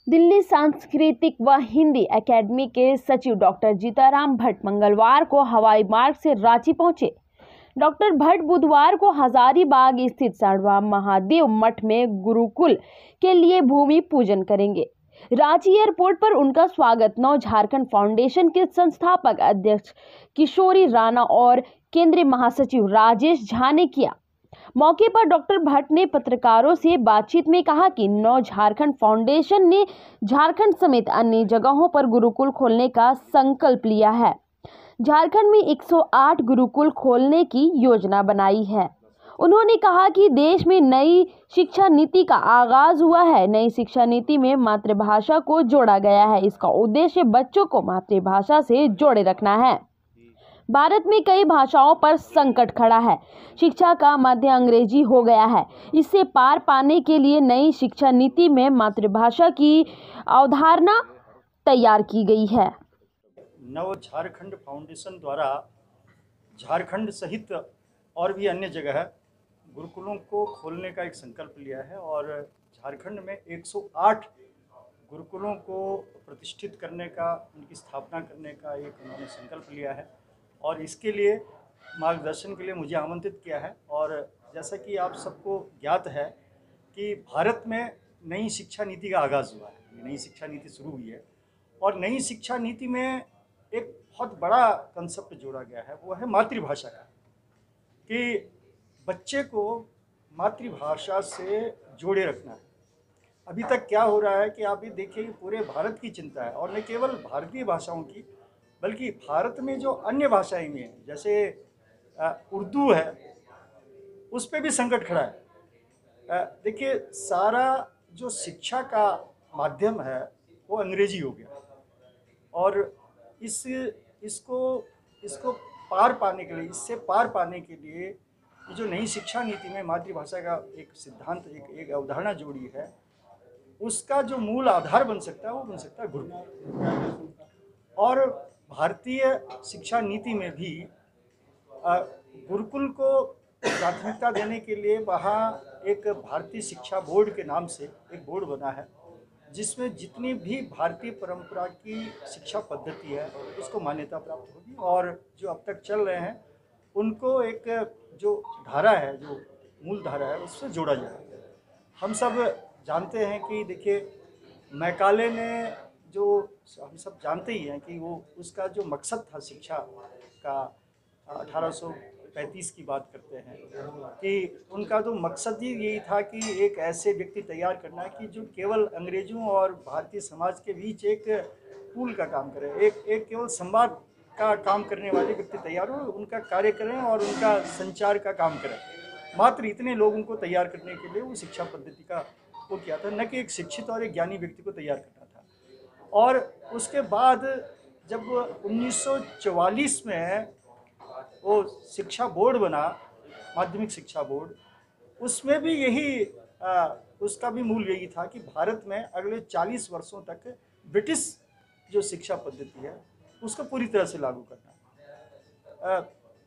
दिल्ली सांस्कृतिक व हिंदी एकेडमी के सचिव डॉक्टर जीताराम भट्ट मंगलवार को हवाई मार्ग से रांची पहुंचे। डॉक्टर भट्ट बुधवार को हजारीबाग स्थित साढ़वा महादेव मठ में गुरुकुल के लिए भूमि पूजन करेंगे। रांची एयरपोर्ट पर उनका स्वागत नव झारखंड फाउंडेशन के संस्थापक अध्यक्ष किशोरी राणा और केंद्रीय महासचिव राजेश झा ने किया। मौके पर डॉक्टर भट्ट ने पत्रकारों से बातचीत में कहा कि नव झारखंड फाउंडेशन ने झारखंड समेत अन्य जगहों पर गुरुकुल खोलने का संकल्प लिया है। झारखंड में 108 गुरुकुल खोलने की योजना बनाई है। उन्होंने कहा कि देश में नई शिक्षा नीति का आगाज हुआ है। नई शिक्षा नीति में मातृभाषा को जोड़ा गया है। इसका उद्देश्य बच्चों को मातृभाषा से जोड़े रखना है। भारत में कई भाषाओं पर संकट खड़ा है। शिक्षा का माध्यम अंग्रेजी हो गया है। इससे पार पाने के लिए नई शिक्षा नीति में मातृभाषा की अवधारणा तैयार की गई है। नव झारखंड फाउंडेशन द्वारा झारखंड सहित और भी अन्य जगह गुरुकुलों को खोलने का एक संकल्प लिया है और झारखंड में 108 गुरुकुलों को प्रतिष्ठित करने का, उनकी स्थापना करने का एक उन्होंने संकल्प लिया है और इसके लिए मार्गदर्शन के लिए मुझे आमंत्रित किया है। और जैसा कि आप सबको ज्ञात है कि भारत में नई शिक्षा नीति का आगाज़ हुआ है, नई शिक्षा नीति शुरू हुई है और नई शिक्षा नीति में एक बहुत बड़ा कंसेप्ट जोड़ा गया है, वो है मातृभाषा का, कि बच्चे को मातृभाषा से जोड़े रखना है। अभी तक क्या हो रहा है कि आप ये देखिए कि पूरे भारत की चिंता है और न केवल भारतीय भाषाओं की बल्कि भारत में जो अन्य भाषाएं भी हैं, जैसे उर्दू है, उस पर भी संकट खड़ा है। देखिए, सारा जो शिक्षा का माध्यम है वो अंग्रेजी हो गया और इसको पार पाने के लिए, इससे पार पाने के लिए ये जो नई शिक्षा नीति में मातृभाषा का एक सिद्धांत, एक अवधारणा जोड़ी है, उसका जो मूल आधार बन सकता है वो बन सकता है गुरुकुल। और भारतीय शिक्षा नीति में भी गुरुकुल को प्राथमिकता देने के लिए वहाँ एक भारतीय शिक्षा बोर्ड के नाम से एक बोर्ड बना है, जिसमें जितनी भी भारतीय परंपरा की शिक्षा पद्धति है उसको मान्यता प्राप्त होगी और जो अब तक चल रहे हैं उनको एक जो धारा है, जो मूल धारा है, उससे जोड़ा जाए। हम सब जानते हैं कि देखिए, मैकाले ने, जो हम सब जानते ही हैं कि वो उसका जो मकसद था शिक्षा का, 1835 की बात करते हैं कि उनका तो मकसद ही यही था कि एक ऐसे व्यक्ति तैयार करना है कि जो केवल अंग्रेजों और भारतीय समाज के बीच एक पुल का काम करे, एक केवल संवाद का काम करने वाले व्यक्ति तैयार हो, उनका कार्य करें और उनका संचार का काम करें। मात्र इतने लोगों को तैयार करने के लिए वो शिक्षा पद्धति का वो किया था, न कि एक शिक्षित और एक ज्ञानी व्यक्ति को तैयार करना था। और उसके बाद जब 1944 में वो शिक्षा बोर्ड बना, माध्यमिक शिक्षा बोर्ड, उसमें भी यही उसका भी मूल यही था कि भारत में अगले 40 वर्षों तक ब्रिटिश जो शिक्षा पद्धति है उसको पूरी तरह से लागू करना।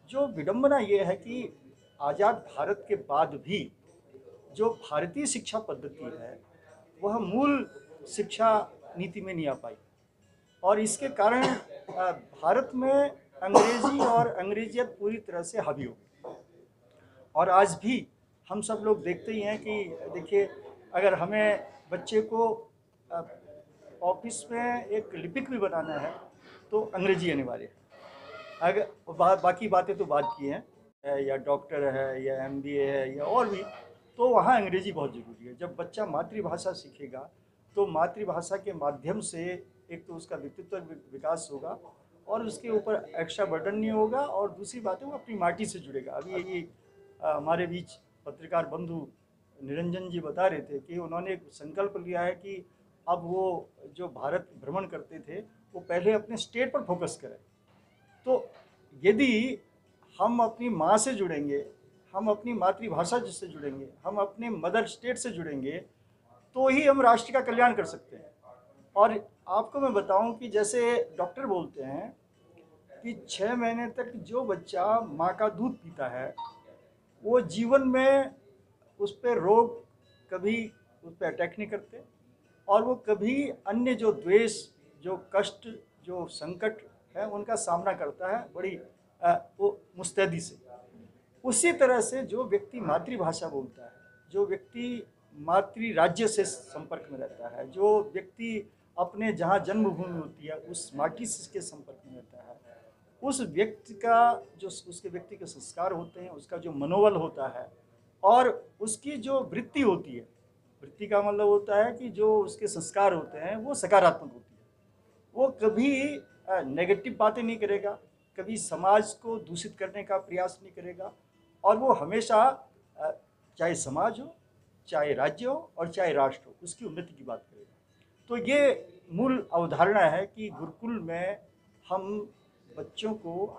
जो विडंबना ये है कि आज़ाद भारत के बाद भी जो भारतीय शिक्षा पद्धति है वह मूल शिक्षा नीति में नहीं आ पाई और इसके कारण भारत में अंग्रेजी और अंग्रेजियत पूरी तरह से हावी हो गई। और आज भी हम सब लोग देखते ही हैं कि देखिए, अगर हमें बच्चे को ऑफिस में एक लिपिक भी बनाना है तो अंग्रेजी अनिवार्य है। अगर बाकी बातें तो बात की हैं, या डॉक्टर है या MBA है या और भी, तो वहाँ अंग्रेजी बहुत ज़रूरी है। जब बच्चा मातृभाषा सीखेगा तो मातृभाषा के माध्यम से एक तो उसका व्यक्तित्व विकास होगा और उसके ऊपर एक्स्ट्रा बर्डन नहीं होगा और दूसरी बात है वो अपनी माटी से जुड़ेगा। अभी यही हमारे बीच पत्रकार बंधु निरंजन जी बता रहे थे कि उन्होंने एक संकल्प लिया है कि अब वो जो भारत भ्रमण करते थे वो पहले अपने स्टेट पर फोकस करें। तो यदि हम अपनी माँ से जुड़ेंगे, हम अपनी मातृभाषा जिससे जुड़ेंगे, हम अपने मदर स्टेट से जुड़ेंगे, तो ही हम राष्ट्र का कल्याण कर सकते हैं। और आपको मैं बताऊं कि जैसे डॉक्टर बोलते हैं कि 6 महीने तक जो बच्चा माँ का दूध पीता है वो जीवन में उस पर रोग कभी उस पर अटैक नहीं करते और वो कभी अन्य जो द्वेष, जो कष्ट, जो संकट है उनका सामना करता है बड़ी वो मुस्तैदी से। उसी तरह से जो व्यक्ति मातृभाषा बोलता है, जो व्यक्ति मातृ राज्य से संपर्क में रहता है, जो व्यक्ति अपने जहाँ जन्मभूमि होती है उस माटी से के संपर्क में रहता है, उस व्यक्ति का जो उसके व्यक्ति के संस्कार होते हैं, उसका जो मनोबल होता है और उसकी जो वृत्ति होती है, वृत्ति का मतलब होता है कि जो उसके संस्कार होते हैं वो सकारात्मक होती है। वो कभी नेगेटिव बातें नहीं करेगा, कभी समाज को दूषित करने का प्रयास नहीं करेगा और वो हमेशा चाहे समाज हो, चाहे राज्य हो और चाहे राष्ट्र हो, उसकी उन्नति की बात करेगा। तो ये मूल अवधारणा है कि गुरुकुल में हम बच्चों को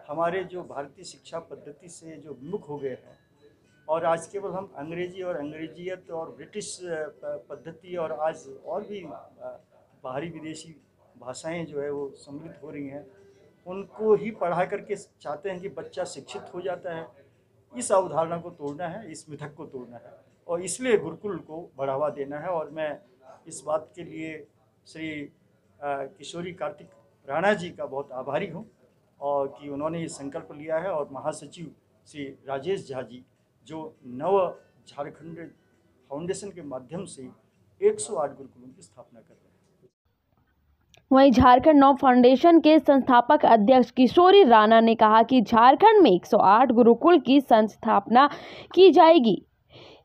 हमारे जो भारतीय शिक्षा पद्धति से जो विमुख हो गए हैं और आज केवल हम अंग्रेजी और अंग्रेजियत और ब्रिटिश पद्धति और आज और भी बाहरी विदेशी भाषाएं जो है वो सम्मिलित हो रही हैं, उनको ही पढ़ा करके चाहते हैं कि बच्चा शिक्षित हो जाता है। इस अवधारणा को तोड़ना है, इस मिथक को तोड़ना है और इसलिए गुरुकुल को बढ़ावा देना है। और मैं इस बात के लिए श्री किशोरी कार्तिक राणा जी का बहुत आभारी हूँ और कि उन्होंने ये संकल्प लिया है और महासचिव श्री राजेश झा जी जो नव झारखंड फाउंडेशन के माध्यम से 108 गुरुकुलों की स्थापना कर रहे हैं। वहीं झारखंड नव फाउंडेशन के संस्थापक अध्यक्ष किशोरी राणा ने कहा कि झारखंड में 108 गुरुकुल की संस्थापना की जाएगी।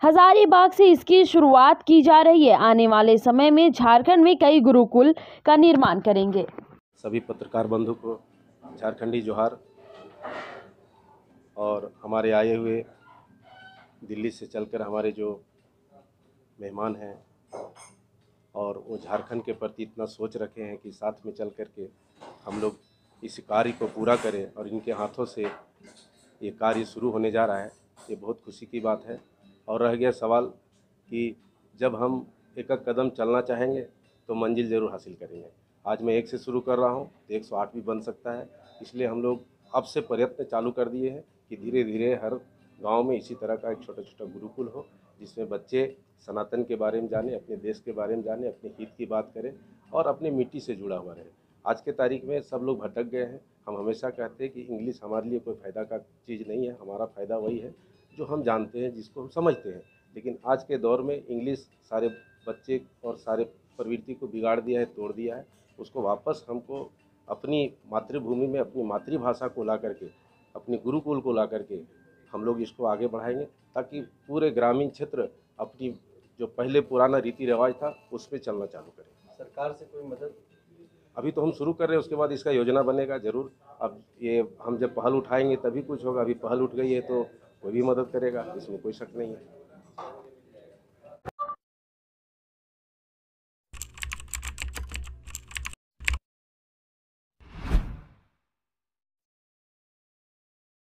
हजारीबाग से इसकी शुरुआत की जा रही है। आने वाले समय में झारखंड में कई गुरुकुल का निर्माण करेंगे। सभी पत्रकार बंधु को झारखंडी जोहार और हमारे आए हुए दिल्ली से चलकर हमारे जो मेहमान हैं और वो झारखंड के प्रति इतना सोच रखे हैं कि साथ में चल कर के हम लोग इस कार्य को पूरा करें और इनके हाथों से ये कार्य शुरू होने जा रहा है, ये बहुत खुशी की बात है। और रह गया सवाल कि जब हम एक कदम चलना चाहेंगे तो मंजिल ज़रूर हासिल करेंगे। आज मैं 1 से शुरू कर रहा हूँ तो 108 भी बन सकता है, इसलिए हम लोग अब से प्रयत्न चालू कर दिए हैं कि धीरे धीरे हर गांव में इसी तरह का एक छोटा छोटा गुरुकुल हो जिसमें बच्चे सनातन के बारे में जाने, अपने देश के बारे में जाने, अपने हित की बात करें और अपने मिट्टी से जुड़ा हुआ रहे। आज के तारीख में सब लोग भटक गए हैं। हम हमेशा कहते हैं कि इंग्लिश हमारे लिए कोई फ़ायदा का चीज़ नहीं है, हमारा फ़ायदा वही है जो हम जानते हैं, जिसको हम समझते हैं। लेकिन आज के दौर में इंग्लिश सारे बच्चे और सारे प्रवृत्ति को बिगाड़ दिया है, तोड़ दिया है। उसको वापस हमको अपनी मातृभूमि में अपनी मातृभाषा को ला करके, अपने गुरुकुल को ला करके हम लोग इसको आगे बढ़ाएंगे ताकि पूरे ग्रामीण क्षेत्र अपनी जो पहले पुराना रीति रिवाज था उस पर चलना चालू करें। सरकार से कोई मदद? अभी तो हम शुरू कर रहे हैं, उसके बाद इसका योजना बनेगा ज़रूर। अब ये हम जब पहल उठाएंगे तभी कुछ होगा। अभी पहल उठ गई है तो कोई भी मदद करेगा, इसमें कोई शक नहीं है।